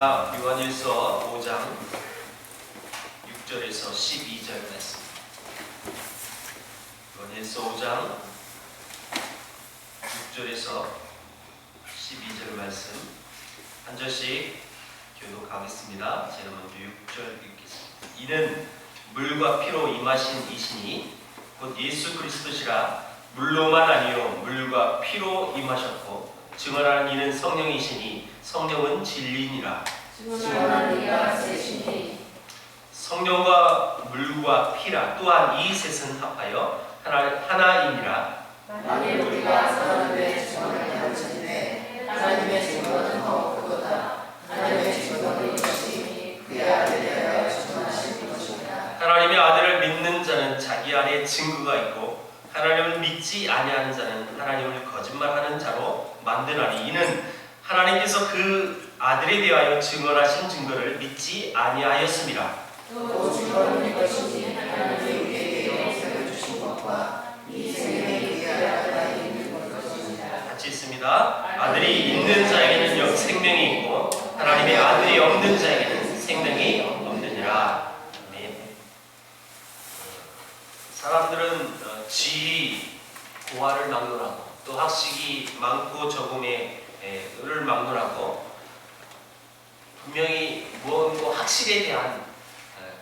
요한일서 5장 6절에서 12절 말씀. 요한일서 5장 6절에서 12절 말씀 한 절씩 교독하겠습니다. 제가 먼저 6절 읽겠습니다. 이는 물과 피로 임하신 이시니 곧 예수 그리스도시라. 물로만 아니요 물과 피로 임하셨고 증언하는 이는 성령이시니 성령은 진리니라. 증언하는 이가 셋이니 성령과 물과 피라. 또한 이 셋은 합하여 하나이니라. 만일 우리가 사람의 증언을 가르치되 하나님의 증언은 더 크도다. 하나님의 증언은 이것이니 그의 아들에 대하여 증언하신 것이니라. 하나님의 아들을 믿는 자는 자기 안에 증거가 있고 하나님을 믿지 아니하는 자는 하나님을 거짓말하는 자로 만드나니 이는 하나님께서 그 아들에 대하여 증언하신 증거를 믿지 아니하였음이라. 또 증거는 이것이니 하나님이 우리에게 영생을 주신 것과 이 생명이 그의 아들에 있는 것이니라. 같이 있습니다. 아들이 있는 자에게는 생명이 있고 하나님의 아들이 없는 자에게는 생명이 없느니라. 아멘. 사람들은 지리, 고화를 막론하고 또 학식이 많고 적음을 막론하고 분명히 무언가 학식에 대한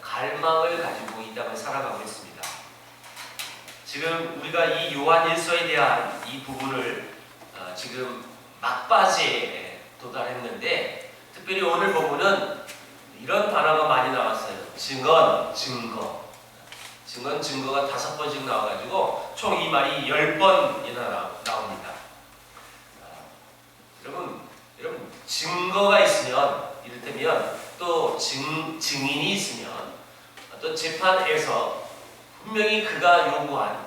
갈망을 가지고 이 땅을 살아가고 있습니다. 지금 우리가 이 요한일서에 대한 이 부분을 지금 막바지에 도달했는데 특별히 오늘 본문은 이런 단어가 많이 나왔어요. 증언, 증거. 증언, 증거가 5번씩 나와가지고 총 이 말이 10번이나 나옵니다. 여러분 증거가 있으면 이를테면 또 증인이 있으면 어떤 재판에서 분명히 그가 요구한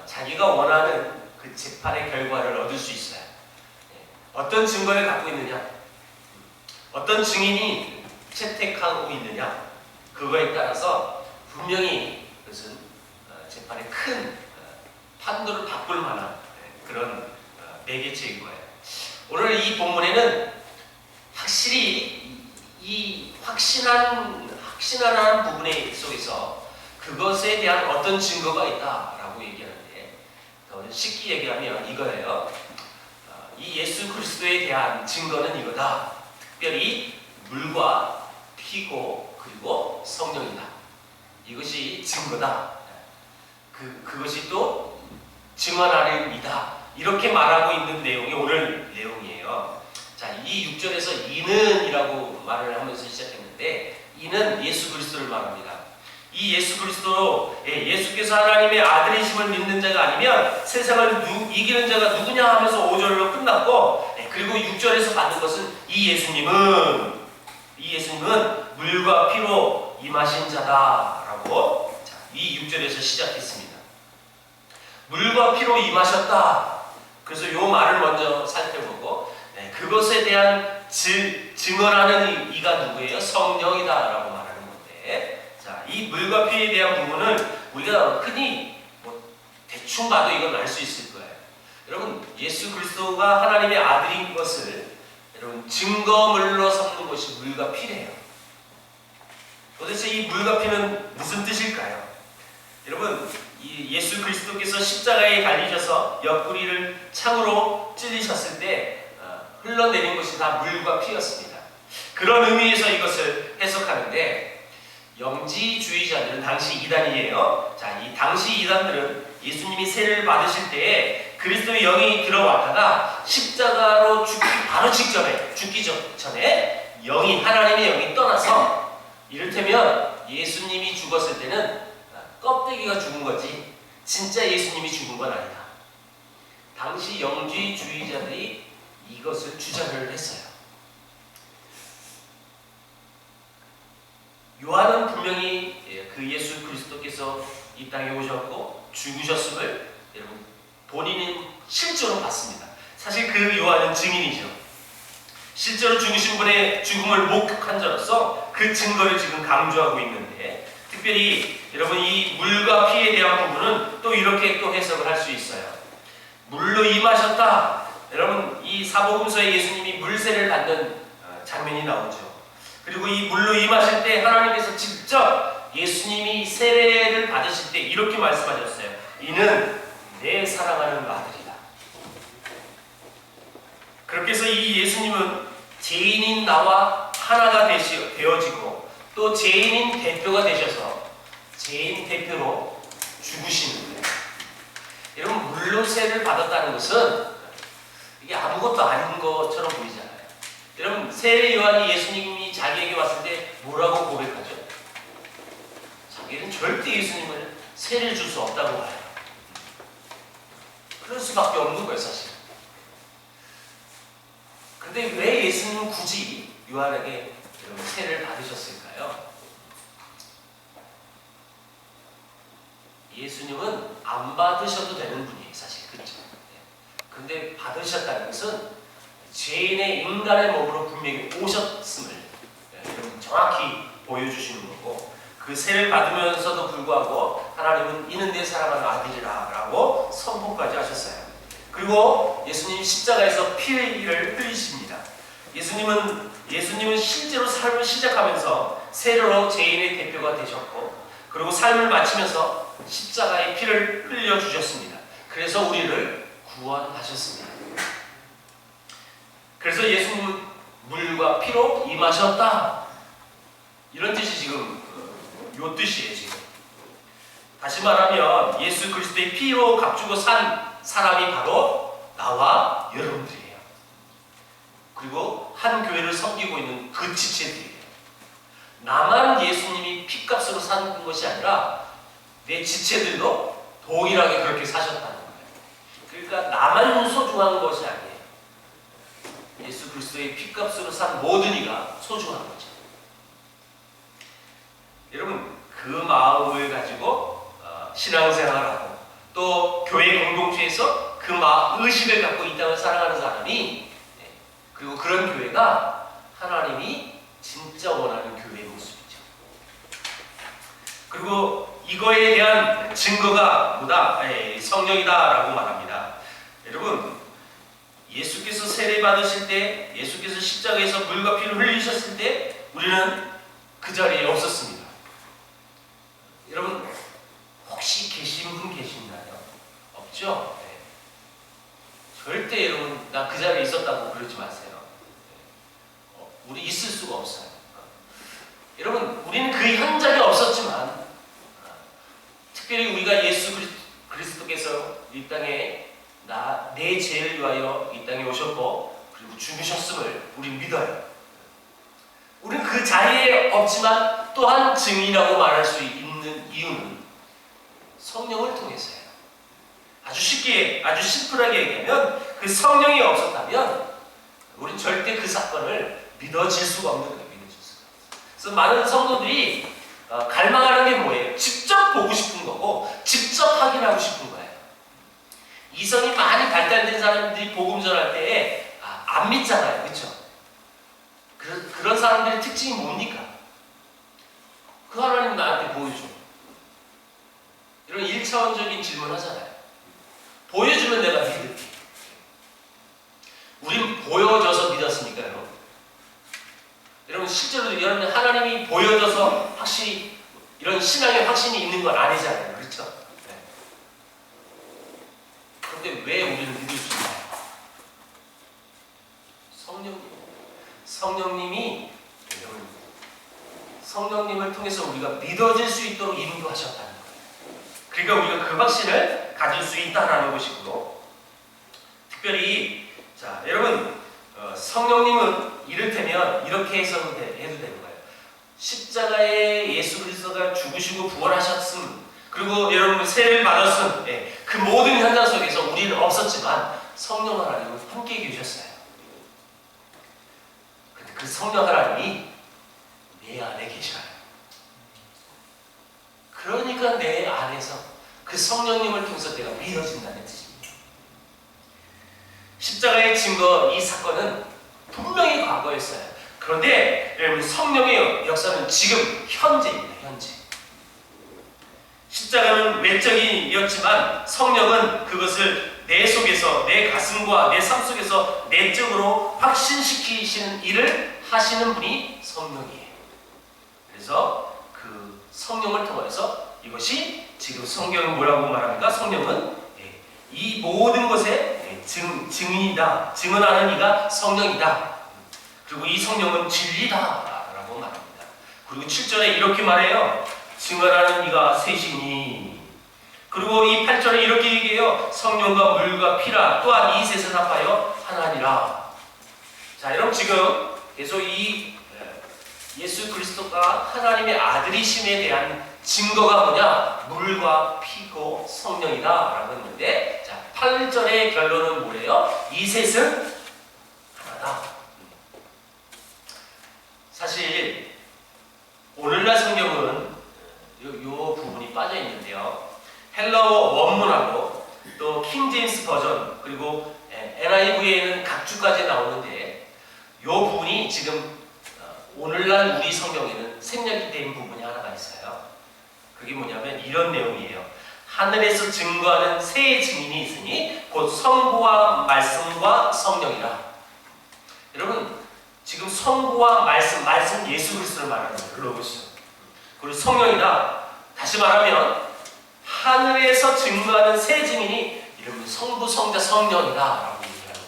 자기가 원하는 그 재판의 결과를 얻을 수 있어요. 어떤 증거를 갖고 있느냐, 어떤 증인이 채택하고 있느냐, 그거에 따라서 분명히 그것은 재판에 큰 판도를 바꿀 만한 그런 매개체인 거예요. 오늘 이 본문에는 확실히 이 확신하는 부분의 속에서 그것에 대한 어떤 증거가 있다라고 얘기하는데 오늘 쉽게 얘기하면 이거예요. 이 예수 그리스도에 대한 증거는 이거다. 특별히 물과 피고 그리고 성령이다. 이것이 증거다. 그것이 또 증언하림이다. 이렇게 말하고 있는 내용이 오늘 내용이에요. 자, 이 6절에서 이는이라고 말을 하면서 시작했는데 이는 예수 그리스도를 말합니다. 이 예수 그리스도, 예수께서 하나님의 아들이심을 믿는 자가 아니면 세상을 이기는 자가 누구냐 하면서 5절로 끝났고, 그리고 6절에서 받는 것은 이 예수님은 물과 피로 임하신 자다라고 이 6절에서 시작했습니다. 물과 피로 임하셨다. 그래서 요 말을 먼저 살펴보고 그것에 대한 증언하는 이가 누구예요? 성령이다라고 말하는 건데, 자, 이 물과 피에 대한 부분을 우리가 흔히 대충 봐도 이건 알 수 있을 거예요. 여러분, 예수 그리스도가 하나님의 아들인 것을 여러분 증거물로 삼는 것이 물과 피래요. 도대체 이 물과 피는 무슨 뜻일까요? 여러분, 이 예수 그리스도께서 십자가에 달리셔서 옆구리를 창으로 찔리셨을 때 흘러내린 것이 다 물과 피였습니다. 그런 의미에서 이것을 해석하는데 영지주의자들은 당시 이단이에요. 자, 이 당시 이단들은 예수님이 세례를 받으실 때에 그리스도의 영이 들어왔다가 십자가로 바로 직전에 죽기 전에 하나님의 영이 떠나서 이를테면 예수님이 죽었을 때는 껍데기가 죽은 거지 진짜 예수님이 죽은 건 아니다. 당시 영지주의자들이 이것을 주장을 했어요. 요한은 분명히 그 예수 그리스도께서 이 땅에 오셨고 죽으셨음을 여러분 본인은 실제로 봤습니다. 사실 그 요한은 증인이죠. 실제로 죽으신 분의 죽음을 목격한 자로서 그 증거를 지금 강조하고 있는데, 특별히 여러분 이 물과 피에 대한 부분은 또 이렇게 또 해석을 할 수 있어요. 물로 임하셨다. 여러분 이 사복음서에 예수님이 물세를 받는 장면이 나오죠. 그리고 이 물로 임하실 때 하나님께서 직접 예수님이 세례를 받으실 때 이렇게 말씀하셨어요. 이는 내 사랑하는 아들이다. 그렇게 해서 이 예수님은 죄인인 나와 하나가 되어지고 또 죄인인 대표가 되셔서 죄인 대표로 죽으시는 거예요. 여러분, 물로 세례를 받았다는 것은 이게 아무것도 아닌 것처럼 보이잖아요. 여러분, 세례 요한이 예수님이 자기에게 왔을 때 뭐라고 고백하죠? 자기는 절대 예수님을 세례를 줄 수 없다고 봐요. 그럴 수밖에 없는 거예요, 사실. 근데 왜 예수님은 굳이 요한에게 세례를 받으셨을까요? 예수님은 안 받으셔도 되는 분이에요, 사실. 그렇죠? 근데 받으셨다는 것은 죄인의 인간의 몸으로 분명히 오셨음을 여러분 정확히 보여주시는 거고, 그 세례를 받으면서도 불구하고 하나님은 이는 내 사랑하는 아들이라 라고 선포까지 하셨어요. 그리고 예수님이 십자가에서 피를 흘리십니다. 예수님은 실제로 삶을 시작하면서 세례로 죄인의 대표가 되셨고, 그리고 삶을 마치면서 십자가의 피를 흘려주셨습니다. 그래서 우리를 구원하셨습니다. 그래서 예수님은 물과 피로 임하셨다. 이런 뜻이 지금 요 뜻이에요, 지금. 다시 말하면 예수 그리스도의 피로 값주고 산 사람이 바로 나와 여러분들이에요. 그리고 한 교회를 섬기고 있는 그 지체들이에요. 나만 예수님이 피값으로 산 것이 아니라 내 지체들도 동일하게 그렇게 사셨다는 거예요. 그러니까 나만 소중한 것이 아니에요. 예수 그리스도의 피값으로 산 모든 이가 소중한 거죠. 여러분, 그 마음을 가지고 신앙생활하고 또 교회 공동체에서 그 의식을 갖고 이 땅을 살아가는 사람이, 그리고 그런 교회가 하나님이 진짜 원하는 교회의 모습이죠. 그리고 이거에 대한 증거가 뭐다? 성령이다라고 말합니다. 여러분, 예수께서 세례 받으실 때, 예수께서 십자가에서 물과 피를 흘리셨을 때 우리는 그 자리에 없었습니다. 여러분, 혹시 계신 분 계신가요? 없죠? 네. 절대 여러분 나 그 자리에 있었다고 그러지 마세요. 우리 있을 수가 없어요. 여러분, 우리는 그 현장에 없었지만 특별히 우리가 예수 그리스도께서 이 땅에 내 죄를 위하여 이 땅에 오셨고 그리고 죽으셨음을 우리 믿어요. 우리는 그 자리에 없지만 또한 증인이라고 말할 수 있는 이유는 성령을 통해서예요. 아주 쉽게, 아주 심플하게 얘기하면 그 성령이 없었다면 우리는 절대 그 사건을 믿어질 수가 없는 거예요. 믿어질 수가 없어요. 그래서 많은 성도들이 갈망하는 게 뭐예요? 직접 보고 싶은 거고 직접 확인하고 싶은 거예요. 이성이 많이 발달된 사람들이 복음 전할 때에 안 믿잖아요. 그렇죠? 그런 사람들의 특징이 뭡니까? 그 하나님 나한테 보여줘. 이런 1차원적인 질문 하잖아요. 보여주면 내가 믿을게. 우린 보여줘서 믿었습니까, 여러분? 여러분, 실제로 여러분 하나님이 보여줘서 확실히 이런 신앙의 확신이 있는 건 아니잖아요. 그렇죠? 네. 그런데 왜 우리는 믿을 수 있나요? 성령님을 통해서 우리가 믿어질 수 있도록 인도하셨다는 거예요. 그러니까 우리가 그 확신을 가질 수 있다는 것이고, 특별히 자 여러분, 성령님은 이를테면 이렇게 해도 되는 거예요. 십자가에 예수 그리스도가 죽으시고 부활하셨음, 그리고 여러분 세례를 받았음, 그 모든 현장 속에서 우리는 없었지만 성령 하나님은 함께 계셨어요. 근데 그 성령 하나님이 내 안에 계셔요. 그러니까 내 안에서 그 성령님을 통해서 내가 믿어진다는 뜻입니다. 십자가의 증거, 이 사건은 분명히 과거였어요. 그런데 여러분, 성령의 역사는 지금 현재입니다. 현재. 십자가는 외적인이었지만 성령은 그것을 내 속에서, 내 가슴과 내 삶 속에서 내적으로 확신시키시는 일을 하시는 분이 성령이에요. 그래서 그 성령을 통해서 이것이 지금 성경은 뭐라고 말합니까? 성령은 이 모든 것의 증인이다. 증언하는 이가 성령이다. 그리고 이 성령은 진리다라고 말합니다. 그리고 7절에 이렇게 말해요. 증언하는 이가 셋이니. 그리고 이 8절에 이렇게 얘기해요. 성령과 물과 피라 또한 이 셋을 합하여 하나니라. 자, 여러분 지금 계속 이 예수 그리스도가 하나님의 아들이심에 대한 증거가 뭐냐? 물과 피고 성령이다 라고 했는데, 자, 8절의 결론은 뭐래요? 이 셋은 하나다. 사실 오늘날 성경은 요 부분이 빠져 있는데요. 헬라어 원문하고 또 킹제임스 버전 그리고 NIV에는 각주까지 나오는데 요 부분이 지금 오늘날 우리 성경에는 생략이 된 부분이 하나가 있어요. 그게 뭐냐면 이런 내용이에요. 하늘에서 증거하는 세 증인이 있으니 곧 성부와 말씀과 성령이라. 여러분 지금 성부와 말씀 예수 그리스도를 말하는 거예요. 눌러보시죠. 그리고 성령이다. 다시 말하면 하늘에서 증거하는 세 증인이 이름은 성부, 성자, 성령이다 라고 얘기하는 거예요.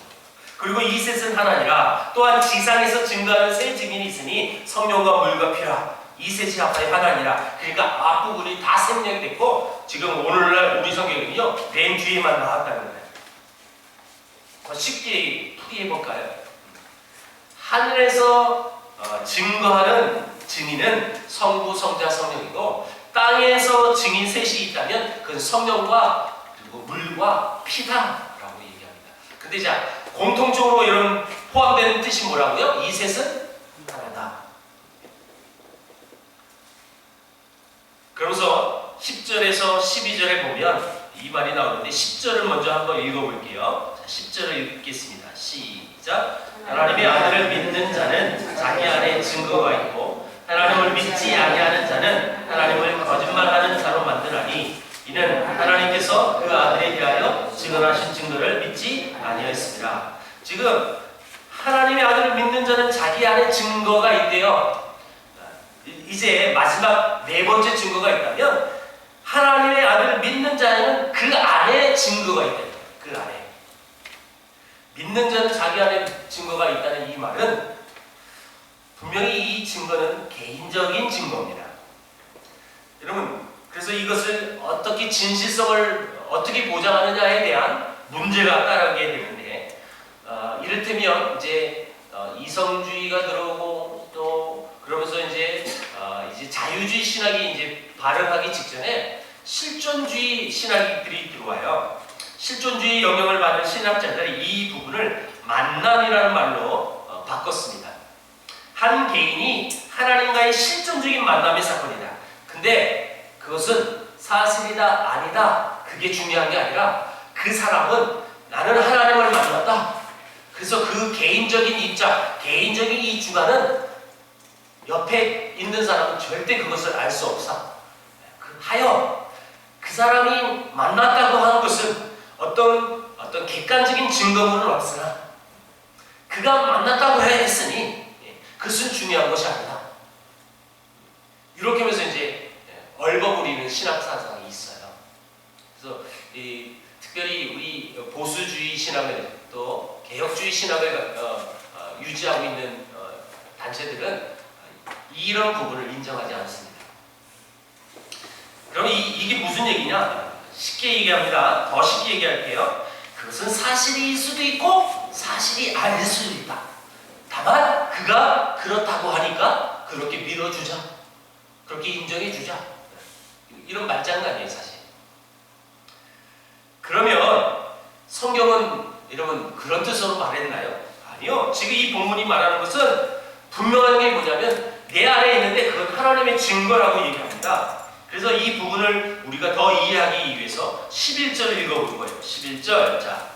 그리고 이 셋은 하나니라. 또한 지상에서 증거하는 세 증인이 있으니 성령과 물과 피라. 이 셋이 합하여 하나니라. 그러니까 앞부분이 다 생략이 됐고 지금 오늘날 우리 성경은요 맨 뒤에만 나왔다는 거예요. 더 쉽게 풀이해볼까요? 하늘에서 증거하는 증인은 성부, 성자, 성령이고 땅에서 증인 셋이 있다면 그건 성령과 그리고 물과 피다라고 얘기합니다. 근데 자 공통적으로 이런 포함되는 뜻이 뭐라고요? 이 셋은 하나다. 그러면서 10절에서 12절에 보면 이 말이 나오는데 10절을 먼저 한번 읽어볼게요. 자, 10절을 읽겠습니다. 시작. 하나님의 아들을 믿는 자는 자기 안에 증거가 있고 하나님을 믿지 아니하는 자는 하나님을 거짓말하는 자로 만드나니 이는 하나님께서 그 아들에 대하여 증언하신 증거를 믿지 아니하였습니다. 지금 하나님의 아들을 믿는 자는 자기 안에 증거가 있대요. 이제 마지막 네 번째 증거가 있다면 하나님의 아들을 믿는 자에는 그 안에 증거가 있대요. 그 안에. 믿는 자는 자기 안에 증거가 있다는 이 말은 분명히 이 증거는 개인적인 증거입니다. 여러분, 그래서 이것을 어떻게 진실성을 어떻게 보장하느냐에 대한 문제가 따르게 되는데, 이를테면 이제 이성주의가 들어오고 또 그러면서 이제 자유주의 신학이 이제 발흥하기 직전에 실존주의 신학들이 들어와요. 실존주의 영향을 받은 신학자들이 이 부분을 만남이라는 말로 바꿨습니다. 한 개인이 하나님과의 실존적인 만남의 사건이다. 근데 그것은 사실이다 아니다 그게 중요한 게 아니라 그 사람은 나는 하나님을 만났다. 그래서 그 개인적인 입장, 개인적인 이 주관은 옆에 있는 사람은 절대 그것을 알 수 없어. 하여 그 사람이 만났다고 하는 것은 어떤 객관적인 증거물은 없으나 그가 만났다고 했으니 그것은 중요한 것이 아니다. 이렇게 하면서 이제 얼버무리는 신학 사상이 있어요. 그래서 특별히 우리 보수주의 신학을 또 개혁주의 신학을 유지하고 있는 단체들은 이런 부분을 인정하지 않습니다. 그럼 이게 무슨 얘기냐? 쉽게 얘기합니다. 더 쉽게 얘기할게요. 그것은 사실일 수도 있고 사실이 아닐 수도 있다. 다만 그가 그렇다고 하니까 그렇게 믿어주자. 그렇게 인정해주자. 이런 말장난이에요, 사실. 그러면 성경은 여러분 그런 뜻으로 말했나요? 아니요. 지금 이 본문이 말하는 것은 분명한 게 뭐냐면 내 안에 있는데 그건 하나님의 증거라고 얘기합니다. 그래서 이 부분을 우리가 더 이해하기 위해서 11절을 읽어볼 거예요. 11절. 자,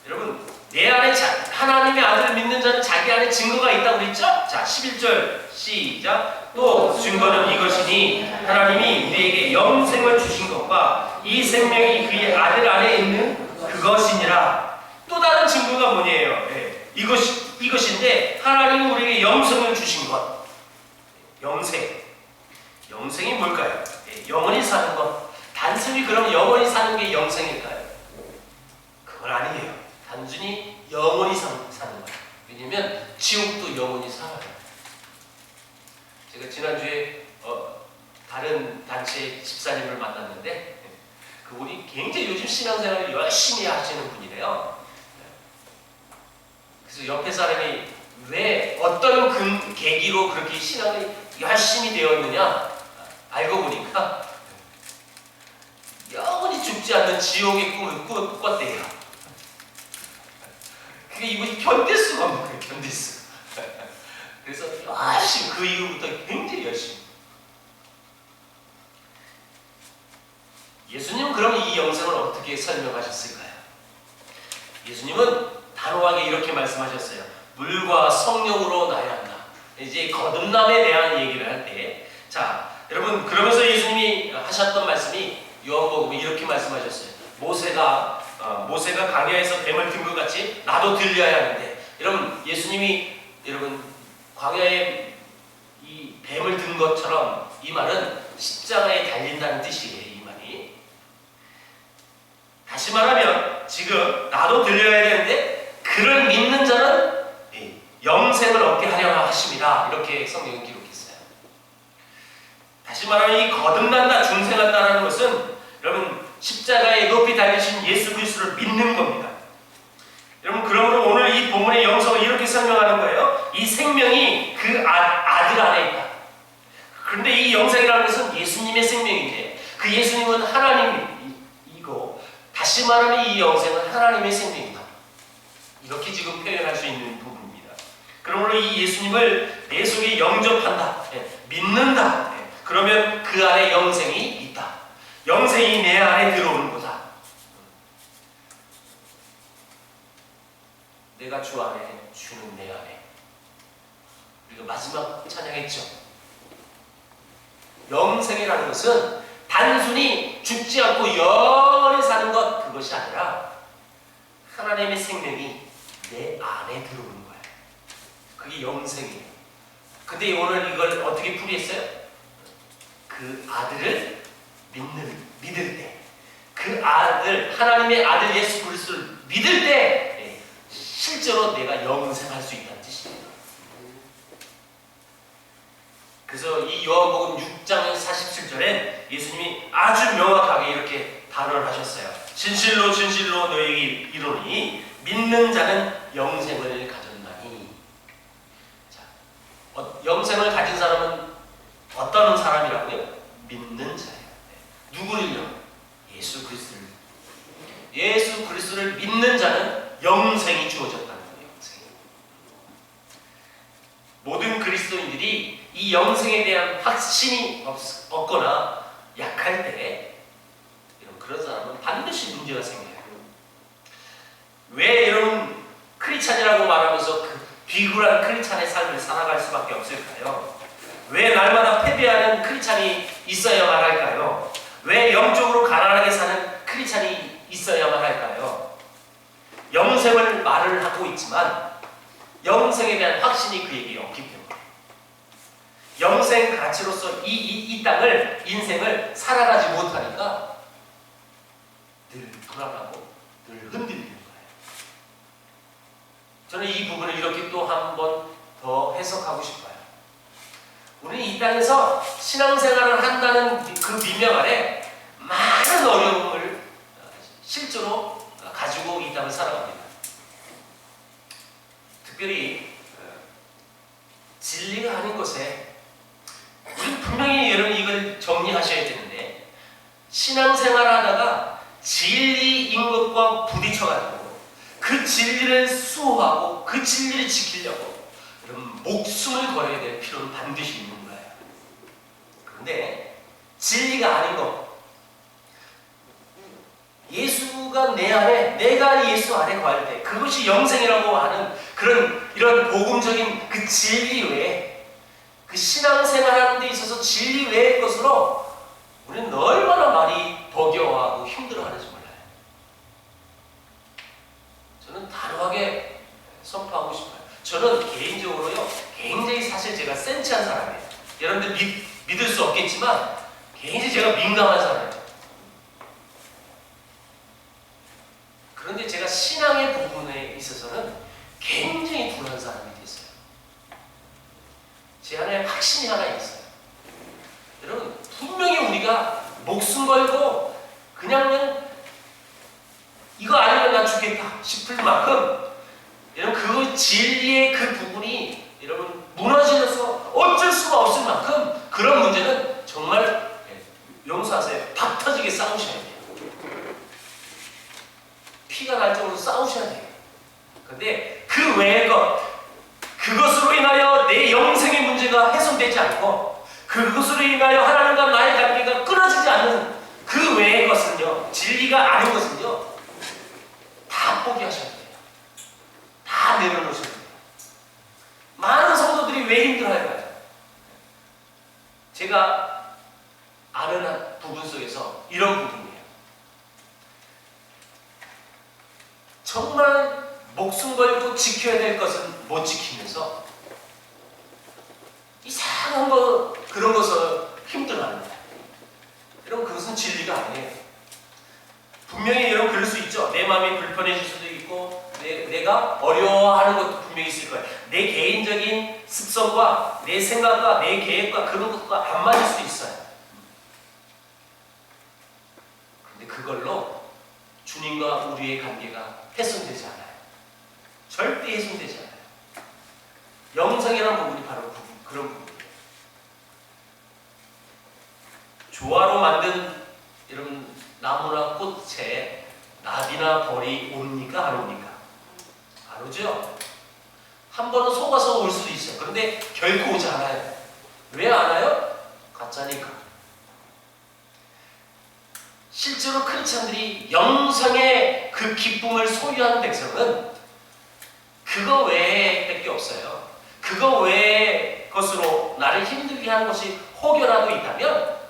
여러분 내 안에 하나님의 아들을 믿는 자는 자기 안에 증거가 있다고 그랬죠? 자, 11절 시작. 또 증거는 이것이니 하나님이 우리에게 영생을 주신 것과 이 생명이 그의 아들 안에 있는 그것이니라. 또 다른 증거가 뭐냐요? 이것인데 하나님이 우리에게 영생을 주신 것. 영생이 뭘까요? 영원히 사는 것. 단순히 그럼 영원히 사는 게 영생일까요? 그건 아니에요. 단순히 영원히 사는 거예요. 왜냐면 지옥도 영원히 살아요. 제가 지난주에 다른 단체 집사님을 만났는데 그분이 굉장히 요즘 신앙생활을 열심히 하시는 분이래요. 그래서 옆에 사람이 왜 어떤 계기로 그렇게 신앙이 열심히 되었느냐 알고 보니까 영원히 죽지 않는 지옥의 꿈을 꿨대요. 그게 이분이 견딜 수가 없는 거예요. 견딜 수가. 그래서 열심히 그 이후부터 굉장히 열심히. 예수님은 그럼 이 영생을 어떻게 설명하셨을까요? 예수님은 단호하게 이렇게 말씀하셨어요. 물과 성령으로 나야 한다. 이제 거듭남에 대한 얘기를 할 때, 자, 여러분 그러면서 예수님이 하셨던 말씀이 요한복음에 이렇게 말씀하셨어요. 모세가 광야에서 뱀을 든 것 같이 나도 들려야 하는데, 여러분 예수님이 광야에 이 뱀을 든 것처럼 이 말은 십자가에 달린다는 뜻이에요. 이 말이. 다시 말하면 지금 나도 들려야 되는데 그를 믿는 자는 영생을 얻게 하려 하심이라, 이렇게 성경은 기록했어요. 다시 말하면 이 거듭난다, 중생한다라는 것은 여러분 십자가에 높이 달리신 예수 그리스도를 믿는 겁니다. 여러분 그러므로 오늘 이 본문의 영성을 이렇게 설명하는 거예요. 이 생명이 그 아들 안에 있다. 그런데 이 영생이라는 것은 예수님의 생명인데 그 예수님은 하나님이고, 다시 말하면 이 영생은 하나님의 생명이다. 이렇게 지금 표현할 수 있는 부분입니다. 그러므로 이 예수님을 내 속에 영접한다, 믿는다. 그러면 그 안에 영생이 있다. 영생이 내 안에 들어오는 거다. 내가 주 안에, 주는 내 안에. 우리가 마지막 찬양했죠. 영생이라는 것은 단순히 죽지 않고 영원히 사는 것, 그것이 아니라 하나님의 생명이 내 안에 들어오는 거예요. 그게 영생이에요. 근데 오늘 이걸 어떻게 풀이했어요? 그 아들을 믿을 때, 그 아들, 하나님의 아들 예수 그리스도를 믿을 때 실제로 내가 영생할 수 있다는 뜻입니다. 그래서 이 요한복음 6장 47절에 예수님이 아주 명확하게 이렇게 단언을 하셨어요. 진실로 진실로 너희에게 이르노니 믿는 자는 영생을 가졌나니. 자, 영생을 가진 사람은 어떤 사람이라고요? 믿는 자예요. 누구를요? 예수 그리스도를. 예수 그리스도를 믿는 자는 영생이 주어졌다는 거예요. 영생이. 모든 그리스도인들이 이 영생에 대한 확신이 없거나 약할 때, 그런 사람은 반드시 문제가 생겨요. 왜 여러분 크리스찬이라고 말하면서 그 비굴한 크리스찬의 삶을 살아갈 수밖에 없을까요? 왜 날마다 패배하는 크리스찬이 있어야만 할까요? 왜 영적으로 가난하게 사는 크리스찬이 있어야만 할까요? 영생을 말을 하고 있지만 영생에 대한 확신이 그에게 없기 때문에, 영생 가치로서 이 땅을, 인생을 살아가지 못하니까 늘 불안하고 늘 흔들리는 거예요. 저는 이 부분을 이렇게 또 한 번 더 해석하고 싶어요. 우리는 이 땅에서 신앙생활을 한다는 그 비명 아래 많은 어려움을 실제로 가지고 이 땅을 살아갑니다. 특별히 진리가 아닌 것에 우리는 분명히 여러분 이걸 정리하셔야 되는데, 신앙생활을 하다가 진리인 것과 부딪혀가지고 그 진리를 수호하고 그 진리를 지키려고 여러분 목숨을 걸어야 될 필요는 반드시 있는 거예요. 그런데 진리가 아닌 것, 예수가 내 안에, 내가 예수 안에 거할 때 그것이 영생이라고 하는 이런 복음적인 그 진리 외에, 그 신앙생활하는 데 있어서 진리 외의 것으로 우리는 얼마나 많이 버겨워하고 힘들어하는지 몰라요. 여러분들 믿을 수 없겠지만 굉장히 제가 민감한 사람이에요. 그런데 제가 신앙의 부분에 있어서는 굉장히 둔한 사람이 됐어요. 제 안에 확신이 하나 있어요. 여러분, 분명히 우리가 목숨 걸고 그냥 이거 아니면 나 죽겠다 싶을 만큼 여러분 그 진리의 그 부분이 여러분 무너지면서 어쩔 수가 없을 만큼 그런 문제는 정말 용서하세요. 박 터지게 싸우셔야 돼요. 피가 날 정도로 싸우셔야 돼요. 근데 그 외의 그것으로 인하여 내 영생의 문제가 해소되지 않고 그것으로 인하여 하나님과 나의 관계가 끊어지지 않는 그 외의 것은요, 진리가 아닌 것은요, 다 포기하셔야 돼요. 다 내려놓으셔야 돼요. 많은 성도들이 왜 힘들어할까요? 제가 아는 부분 속에서 이런 부분이에요. 정말 목숨 걸고 지켜야 될 것은 못 지키면서 이상한 그런 것을 힘들어합니다. 여러분, 그것은 진리가 아니에요. 분명히 여러분 그럴 수 있죠. 내 마음이 불편해질 수도 있고 내가 어려워하는 것도 분명히 있을 거예요. 내 개인적인 습성과 내 생각과 내 계획과 그런 것과 안 맞을 수도 있어요. 그런데 그걸로 주님과 우리의 관계가 훼손되지 않아요. 절대 훼손되지 않아요. 영성이라는 부분이 바로 그런 부분이에요. 조화로 만든 여러분 나무나 꽃에 나비나 벌이 옵니까? 안 옵니까? 안 오죠? 한 번은 속아서 올 수도 있어요. 그런데 결코 오지 않아요. 왜 안 와요? 가짜니까. 실제로 크리스찬들이 영성의 그 기쁨을 소유하는 백성은 그거 외에 밖에 없어요. 그거 외의 것으로 나를 힘들게 하는 것이 혹여라도 있다면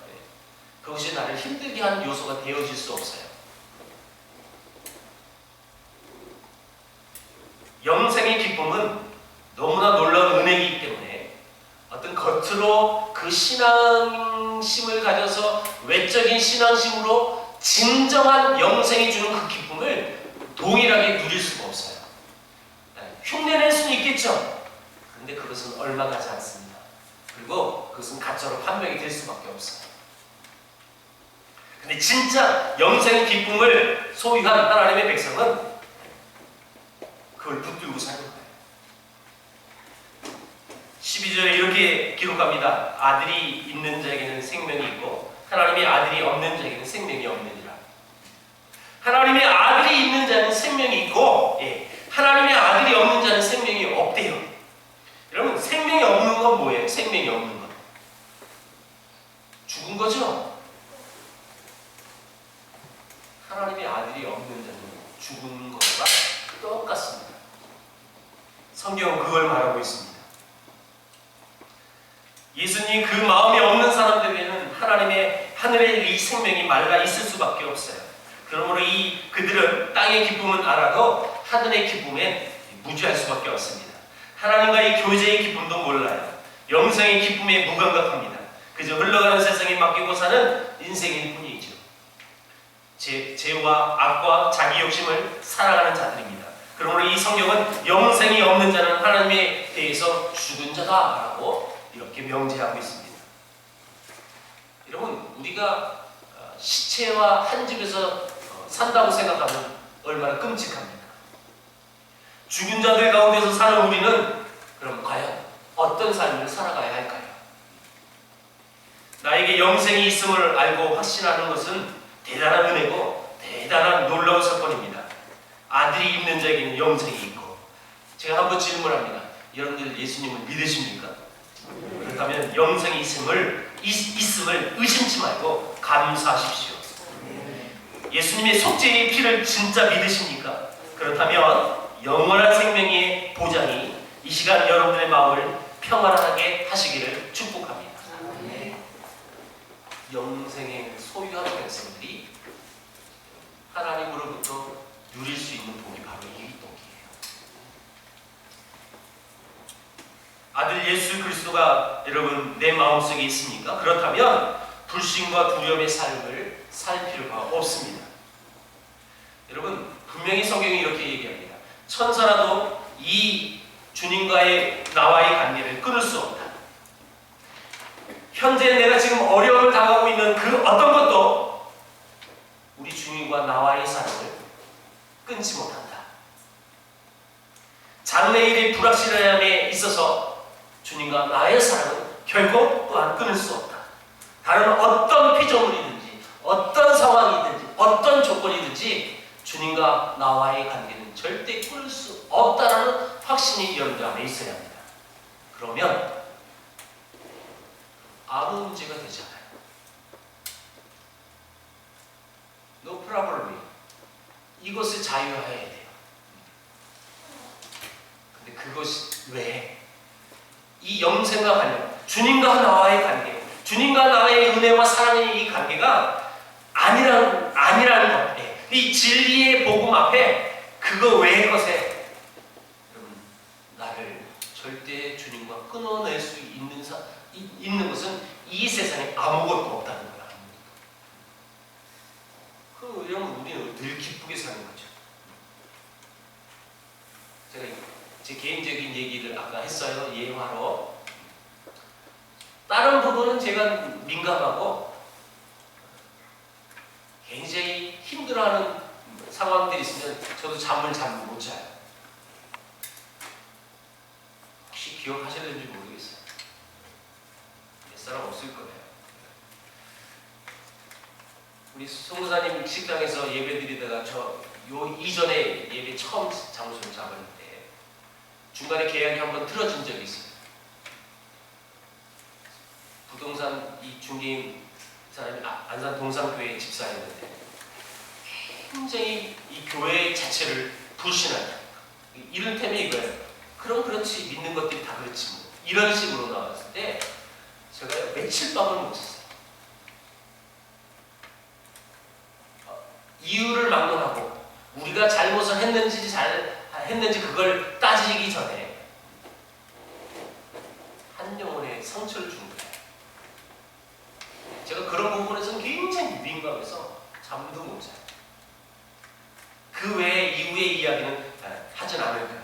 그것이 나를 힘들게 하는 요소가 되어질 수 없어요. 영생의 기쁨은 너무나 놀라운 은혜이기 때문에 어떤 겉으로 그 신앙심을 가져서 외적인 신앙심으로 진정한 영생이 주는 그 기쁨을 동일하게 누릴 수가 없어요. 흉내낼 수는 있겠죠. 그런데 그것은 얼마 가지 않습니다. 그리고 그것은 가짜로 판명이 될 수밖에 없어요. 근데 진짜 영생의 기쁨을 소유한 하나님의 백성은 그걸 붙들고 사는 거예요. 12절에 이렇게 기록합니다. 아들이 있는 자에게는 생명이 있고 하나님의 아들이 없는 자에게는 생명이 없느니라. 하나님의 아들이 있는 자는 생명이 있고 하나님의 아들이 없는 자는 생명이 없대요. 여러분, 생명이 없는 건 뭐예요? 생명이 없는 건 죽은 거죠? 하나님의 아들이 없는 자는 죽은 것과 똑같습니다. 성경은 그걸 말하고 있습니다. 예수님 그 마음이 없는 사람들에게는 하나님의 하늘의 이 생명이 말라 있을 수밖에 없어요. 그러므로 그들은 땅의 기쁨은 알아도 하늘의 기쁨에 무지할 수밖에 없습니다. 하나님과의 교제의 기쁨도 몰라요. 영생의 기쁨에 무감각합니다. 그저 흘러가는 세상에 맡기고 사는 인생일 뿐이죠. 죄와 악과 자기 욕심을 살아가는 자들입니다. 그러므로 이 성경은 영생이 없는 자는 하나님에 대해서 죽은 자다라고 이렇게 명제하고 있습니다. 여러분, 우리가 시체와 한 집에서 산다고 생각하면 얼마나 끔찍합니까? 죽은 자들 가운데서 사는 우리는 그럼 과연 어떤 삶을 살아가야 할까요? 나에게 영생이 있음을 알고 확신하는 것은 대단한 은혜고 대단한 놀라운 사건입니다. 아들이 있는 자에게는 영생이 있고. 제가 한번 질문합니다. 여러분들 예수님을 믿으십니까? 그렇다면 영생이 있음을 의심치 말고 감사하십시오. 예수님의 속죄의 피를 진짜 믿으십니까? 그렇다면 영원한 생명의 보장이 이 시간 여러분들의 마음을 평안하게 하시기를 축복합니다. 영생의 소유하는 백성들이 하나님으로부터 누릴 수 있는 복이 바로 이 복이에요. 아들 예수 그리스도가 여러분 내 마음속에 있습니까? 그렇다면 불신과 두려움의 삶을 살 필요가 없습니다. 여러분 분명히 성경이 이렇게 얘기합니다. 천사라도 이 주님과의 나와의 관계를 끊을 수 없다. 현재 내가 지금 어려움을 당하고 있는 그 어떤 것도 우리 주님과 나와의 사랑을 끊지 못한다. 장래일의 불확실함에 있어서 주님과 나의 사랑은 결코 또한 끊을 수 없다. 다른 어떤 피조물이든지 어떤 상황이든지 어떤 조건이든지 주님과 나와의 관계는 절대 끊을 수 없다라는 확신이 여러분들 안에 있어야 합니다. 그러면 아무 문제가 되지 않아요. No problem. 이것을 자유화해야 돼요. 근데 그것이 왜? 이 영생과 관계, 주님과 나와의 관계, 주님과 나의 은혜와 사랑의 이 관계가 아니라는 것. 이 진리의 복음 앞에 그거 외의 것에 여러분 나를 절대 주님과 끊어낼 수 있는 것은 이 세상에 아무것도 없다는 거야. 그럼 우리는 늘 기쁘게 사는 거죠. 제가 제 개인적인 얘기를 아까 했어요. 예화로. 다른 부분은 제가 민감하고 굉장히 힘들어하는 상황들이 있으면 저도 잠을 잘 못 자요. 혹시 기억하시는지 모르겠어요. 몇 사람 없을 거예요. 우리 송사님 식당에서 예배 드리다가 요 이전에 예배 처음 장소를 잡았는데 중간에 계약이 한번 틀어진 적이 있어요. 부동산 이 중개인 사람이 안산 동산교회 집사였는데 굉장히 이 교회 자체를 불신한다. 이를테면 이거예요. 그럼 그렇지 믿는 것들이 다 그렇지 뭐. 이런 식으로 나왔을 때 제가 며칠 밤을 못 잤어요. 이유를 막론하고 우리가 잘못을 했는지 그걸 따지기 전에 한 영혼의 상처를 준 거예요. 제가 그런 부분에서는 굉장히 민감해서 잠도 못 자요. 그 외에 이후의 이야기는 하진 않을 거예요.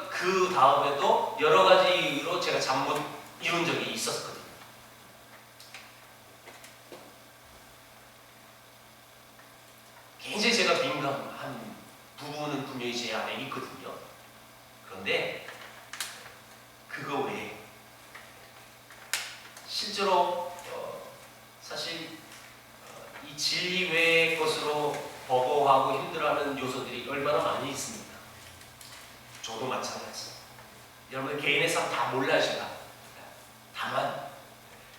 그 다음에도 여러 가지 이유로 제가 잠 못 이룬 적이 있었거든요. 굉장히 제가 민감한 부분은 분명히 제 안에 있거든요. 그런데 그거 외에 실제로 사실 이 진리 외의 것으로 버거워하고 힘들어하는 요소들이 얼마나 많이 있습니다. 저도 마찬가지입니다. 여러분 개인의 삶 다 몰라시라. 다만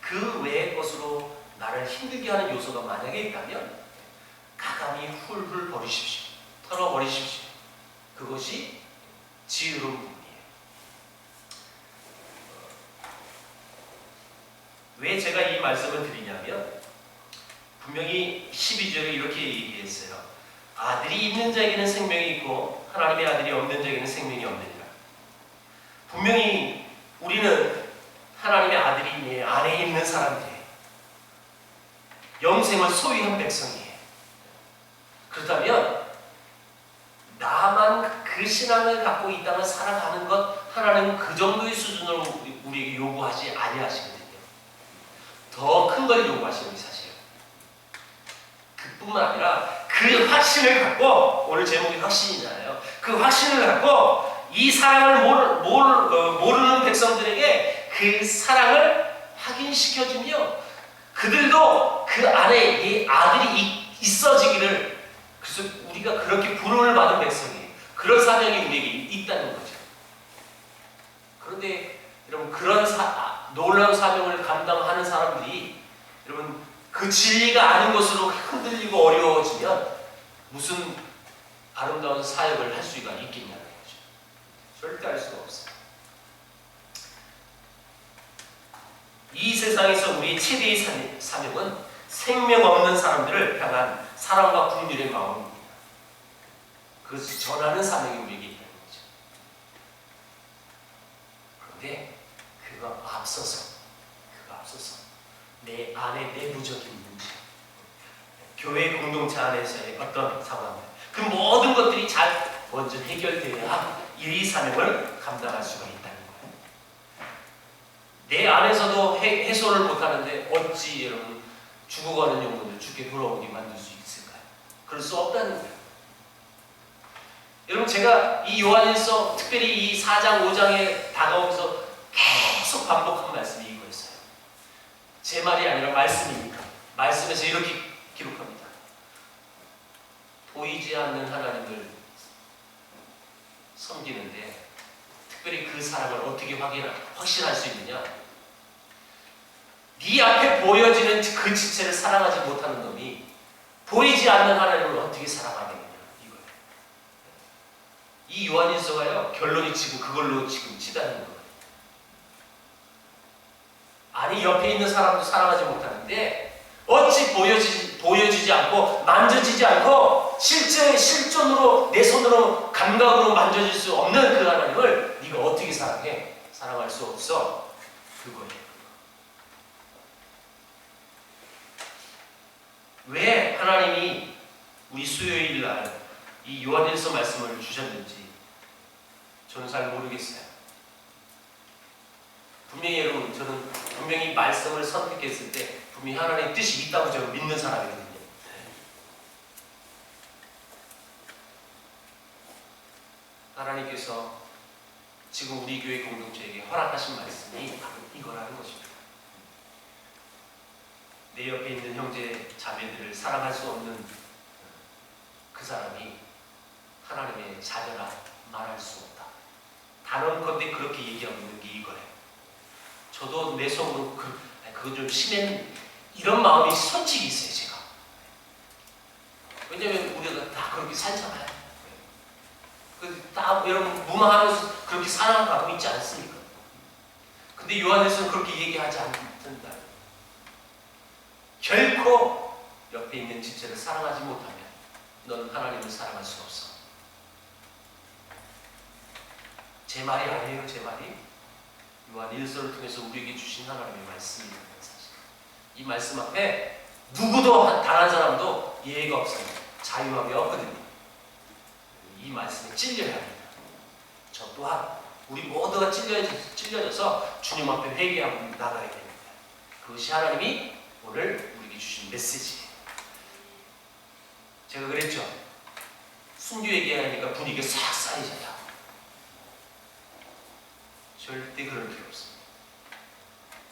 그 외의 것으로 나를 힘들게 하는 요소가 만약에 있다면 가감히 훌훌 버리십시오. 털어버리십시오. 그것이 지혜로운 부분이에요. 왜 제가 이 말씀을 드리냐면 분명히 12절에 이렇게 얘기했어요. 아들이 있는 자에게는 생명이 있고 하나님의 아들이 없는 자에게는 생명이 없느니라. 분명히 우리는 하나님의 아들이 내 안에 있는 사람들이에요. 영생을 소유한 백성이에요. 그렇다면 나만 그 신앙을 갖고 이 땅을 살아가는 것 하나님은 그 정도의 수준으로 우리에게 요구하지 아니하시거든요. 더 큰 걸 요구하시는 게 사실이에요. 그뿐만 아니라 그 확신을 갖고 오늘 제목이 확신이잖아요. 그 확신을 갖고 이 사랑을 모르는 백성들에게 그 사랑을 확인시켜주며 그들도 그 안에 이 아들이 있어지기를 그래서 우리가 그렇게 부름을 받은 백성이에요. 그런 사명이 우리에게 있다는 거죠. 그런데 여러분 그런 놀라운 사명을 감당하는 사람들이 여러분 그 진리가 아닌 것으로 흔들리고 어려워지면 무슨 아름다운 사역을 할 수가 있겠냐는 거죠. 절대 할 수가 없어요. 이 세상에서 우리의 최대의 사명은 생명 없는 사람들을 향한 사랑과 긍휼의 마음입니다. 그것을 전하는 사명이 우리에게 있다는 거죠. 그런데 그거 앞서서 내 안에 내부적인 문제, 교회 공동체 안에서의 어떤 상황, 그 모든 것들이 잘 먼저 해결되어야 이 사명을 감당할 수가 있다는 거예요. 내 안에서도 해소를 못하는데 어찌 여러분 죽어가는 영혼들 죽게 돌아오게 만들 수 있을까요? 그럴 수 없다는 거예요. 여러분, 제가 이 요한일서 특별히 이 4장 5장에 다가오면서 계속 반복한 말씀이 이거였어요. 제 말이 아니라 말씀이니까. 말씀에서 이렇게 기록합니다. 보이지 않는 하나님을 섬기는데 특별히 그 사랑을 어떻게 확신할 수 있느냐? 네 앞에 보여지는 그 지체를 사랑하지 못하는 놈이 보이지 않는 하나님을 어떻게 사랑하겠느냐, 이거예요. 이 요한일서가요, 결론이 지금 그걸로 지금 치닫는 거예요. 아니, 옆에 있는 사람도 사랑하지 못하는데 어찌 보여지지 않고 만져지지 않고 실존으로 내 손으로 감각으로 만져질 수 없는 그 하나님을 네가 어떻게 사랑해? 사랑할 수 없어. 그거예요. 왜 하나님이 우리 수요일 날 이 요한일서 말씀을 주셨는지 저는 잘 모르겠어요. 분명히 여러분, 저는 분명히 말씀을 선택했을 때 분명히 하나님의 뜻이 있다고 저는 믿는 사람이거든요. 하나님께서 지금 우리 교회 공동체에게 허락하신 말씀이 바로 이거라는 것입니다. 내 옆에 있는 형제 자매들을 사랑할 수 없는 그 사람이 하나님의 자녀라 말할 수 없다. 단언컨대 그렇게 얘기하고 있는 게 이거예요. 저도 내 속으로 그거 좀 심한 이런 마음이 솔직히 있어요, 제가. 왜냐면 우리가 다 그렇게 살잖아요. 다 여러분 무마하면서 그렇게 살아가고 있지 않습니까? 근데 요한에서는 그렇게 얘기하지 않는다. 결코 옆에 있는 지체를 사랑하지 못하면 넌 하나님을 사랑할 수 없어. 제 말이 아니에요, 제 말이. 요한 1서를 통해서 우리에게 주신 하나님의 말씀이라는 사실. 이 말씀 앞에 누구도 단한 사람도 예의가 없어요. 자유함이 없거든요. 이 말씀에 찔려야 합니다. 저 또한 우리 모두가 찔려져서 주님 앞에 회개하고 나가야 됩니다. 그것이 하나님이 오늘 우리에게 주신 메시지예요. 제가 그랬죠. 순교 얘기하니까 분위기가 싹 쌓이잖아요. 절대 그럴 필요 없습니다.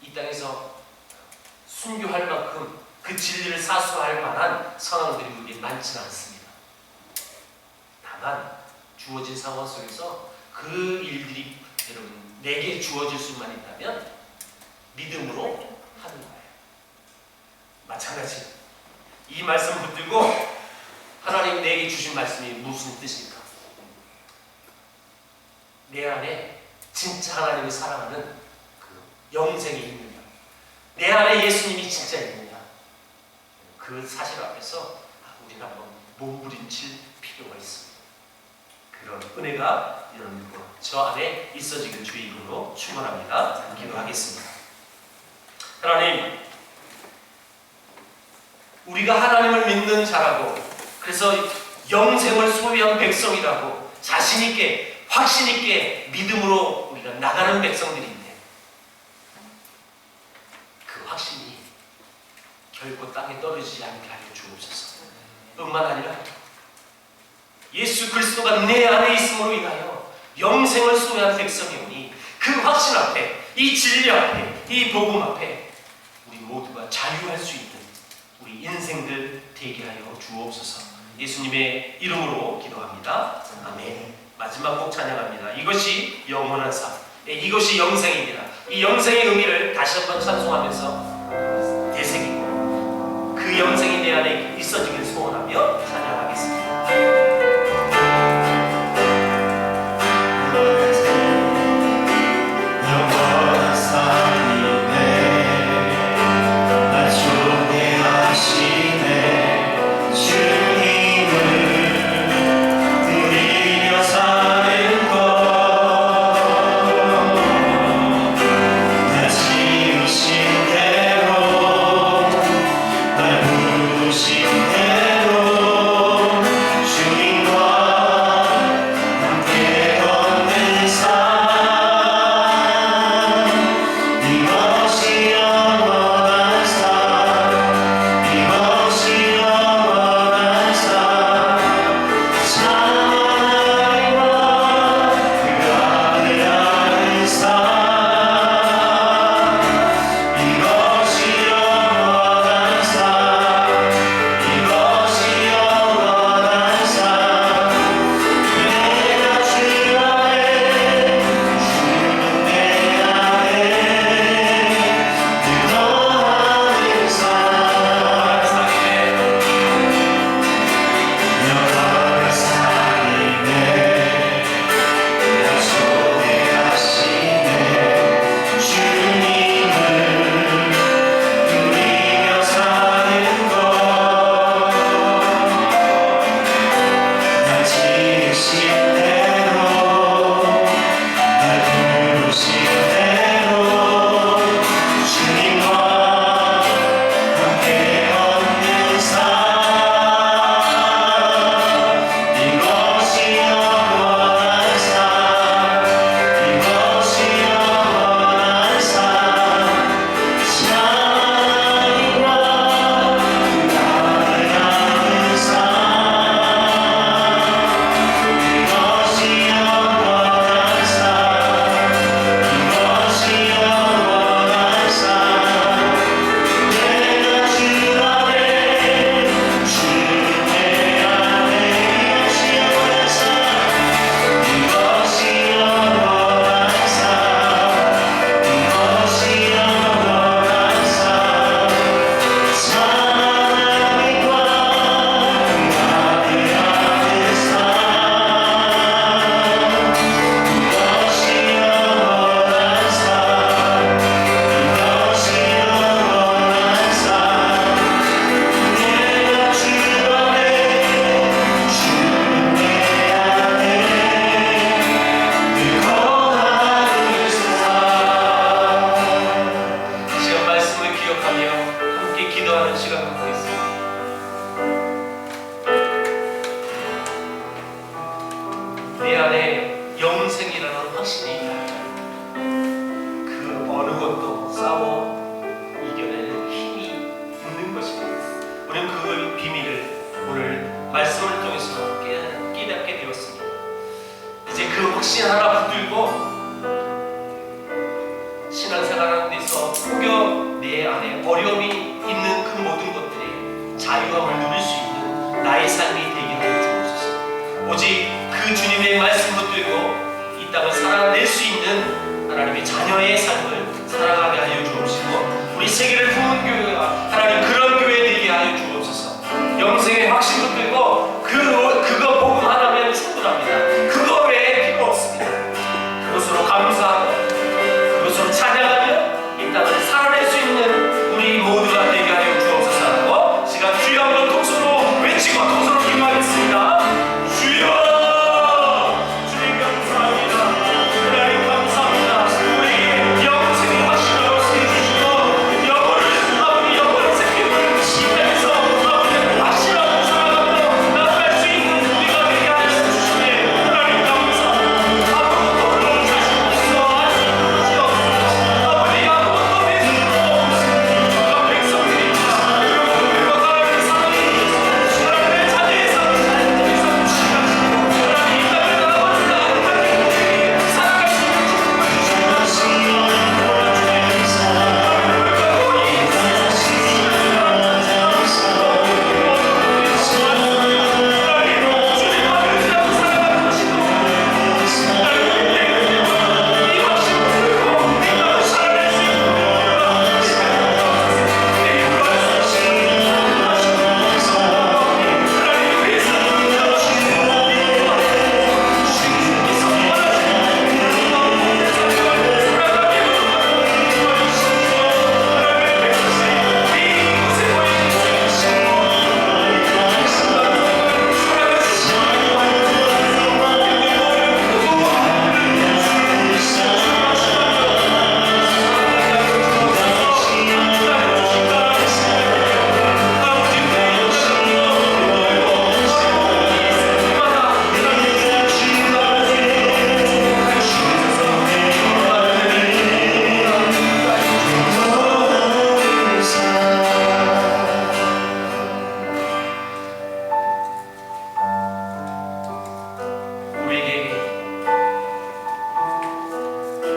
이 땅에서 순교할 만큼 그 진리를 사수할 만한 상황들이 우리에게 많지는 않습니다. 다만 주어진 상황 속에서 그 일들이 여러분 내게 주어질 수만 있다면 믿음으로 하는 거예요. 마찬가지 이 말씀 붙들고 하나님 내게 주신 말씀이 무슨 뜻일까? 내 안에 진짜 하나님을 사랑하는 그 영생이 있느냐? 내 안에 예수님이 진짜 있느냐? 그 사실 앞에서 우리는 한번 몸부림칠 필요가 있습니다. 그런 은혜가 이런 저 안에 있어지길 주의 이름으로 축원합니다. 기도하겠습니다. 하나님, 우리가 하나님을 믿는 자라고, 그래서 영생을 소유한 백성이라고 자신 있게 확신 있게 믿음으로 우리가 나가는 백성들인데 그 확신이 결코 땅에 떨어지지 않게 하여 주옵소서. 뿐만 아니라 예수 그리스도가 내 안에 있음으로 인하여 영생을 소유한 백성이오니 그 확신 앞에, 이 진리 앞에, 이 복음 앞에 우리 모두가 자유할 수 있는 우리 인생들 되게 하여 주옵소서. 예수님의 이름으로 기도합니다. 아멘. 마지막 곡 찬양합니다. 이것이 영원한 삶, 이것이 영생입니다. 이 영생의 의미를 다시 한번 찬송하면서 되새기고 그 영생이 내 안에 있어지길 소원하며 찬양하겠습니다. 다시 안에 어려움이 있는 그 모든 것들이 자유함을 누릴 수 있는 나의 삶이 되게 하여 주옵소서. 오직 그 주님의 말씀 붙들고 이 땅을 살아낼 수 있는 하나님의 자녀의 삶을 살아가게 하여 주옵시고, 우리 세계를 품은 교회가 하나님 그런 교회 되게 하여 주옵소서. 영생의 확신 붙들고 그거 복음 하나면 충분합니다. 그거 외에 필요 없습니다. 그것으로 감사하고 그것으로 찬양하며 이 땅을 살아낼 수 있는 우리 모두가 되게 하여 주옵소서 하고 시간 주여 한번 통성으로 외치고 통성으로 기도하겠습니다. 주여! 주님 감사합니다. 하나님 감사합니다. 우리에게 영생의 확신을 없애주시고 아버지 영혼의 생명을 시간에서 아버지 확실하고 살아가며 나아갈 수 있는 우리가 되게 하여 주시네. 하나님 감사합니다. 아무것도 없는 자신 없어 아직 없어 아버지 아무것도 내 손으로 없습니다. 백성들입니다. 그리고 하나님의 사랑이 하나님의 자녀의 삶을 자녀의 삶을 지켜주시고 하나님 이 땅을 나아갑니다. 하나님 살아갈 수 있는 축복을 주시옵소서.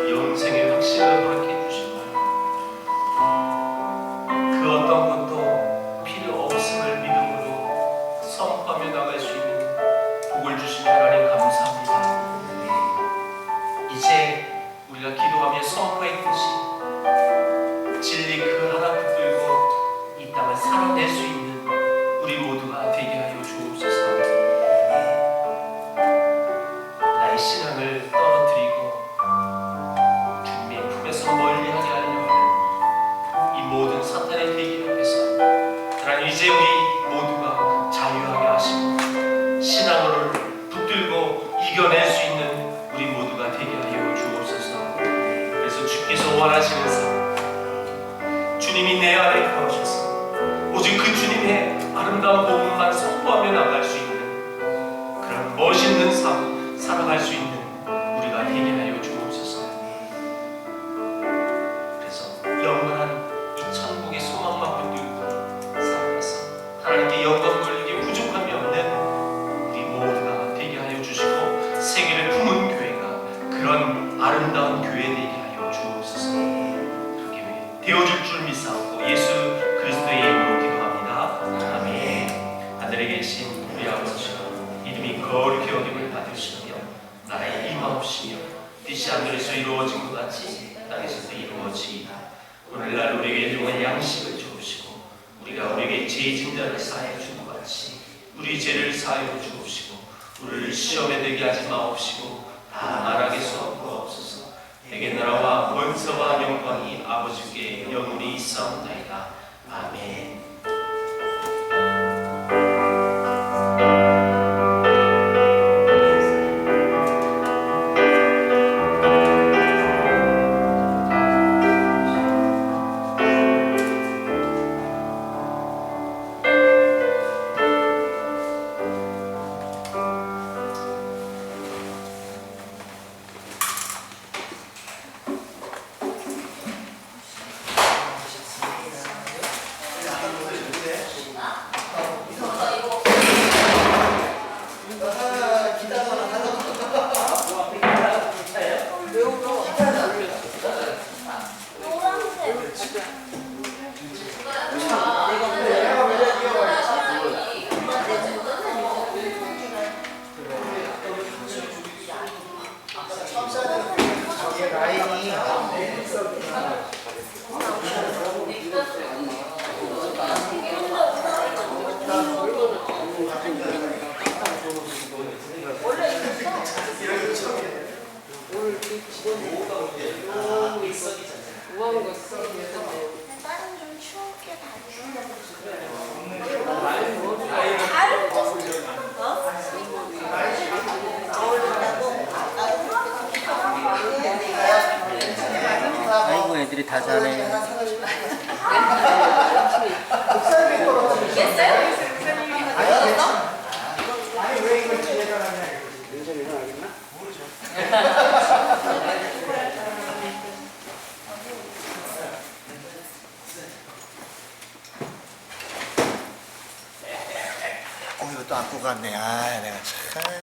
영생의 확신을 허락해 주시고 그 어떤 것도 필요 없음을 믿음으로 선포하며 나갈 수 있는 복을 주신 하나님 감사합니다. 이제 우리가 기도하며 선포했듯이 진리 그 하나 붙들고 이 땅을 살아낼 수 있는 우리 모두가 되게 하여 주옵소서. 나의 신앙을 떨어뜨리고 멀리하게 하려 하는 이 모든 사탄의 대기 앞에서 하나님 이제 우리 모두가 자유하게 하시고 신앙을 붙들고 이겨낼 수 있는 우리 모두가 되게 하여 주옵소서. 그래서 주께서 원하시는 삶, 주님이 내 안에 거하셔서 오직 그 주님의 아름다운 복음만 선포하며 나갈 수 있는 그런 멋있는 삶 살아갈 수 있는 우리가 되게 하여 주옵소서. 영원한 이 천국의 소망만 붙들고 살아가서 하나님께 영광 돌리기 부족함이 없는 우리 모두가 되게 하여 주시고 세계를 품은 교회가 그런 아름다운 교회 되게 하여 주옵소서. 그렇게 되어줄 줄 믿사옵고 예수 그리스도의 이름으로 기도합니다. 아멘. 하늘에 계신 우리 아버지여 이름이 거룩히 여김을 받으시며 나라의 임하옵시며 뜻이 하늘에서 이루어진 것 같이 땅에서도 이루어지이다. 오늘날 우리에게 일용할 양식을 주옵시고 우리가 우리에게 죄 짓는 자를 사하여 준 것 같이 우리 죄를 사하여 주옵시고 우리를 시험에 들게 하지 마옵시고 다만 악에게 구하옵소서. 내게 나라와 권세와 영광이 아버지께 영원히 있사옵나이다. 아멘. 나는 좀 추울게 다녀. 아이고 애들이 다 자네. 아니 왜 이걸 뒤에다 놨냐? 윤정이 일어나겠나? 모르죠. 이거 또 안고 갔네. 아, 내가 참.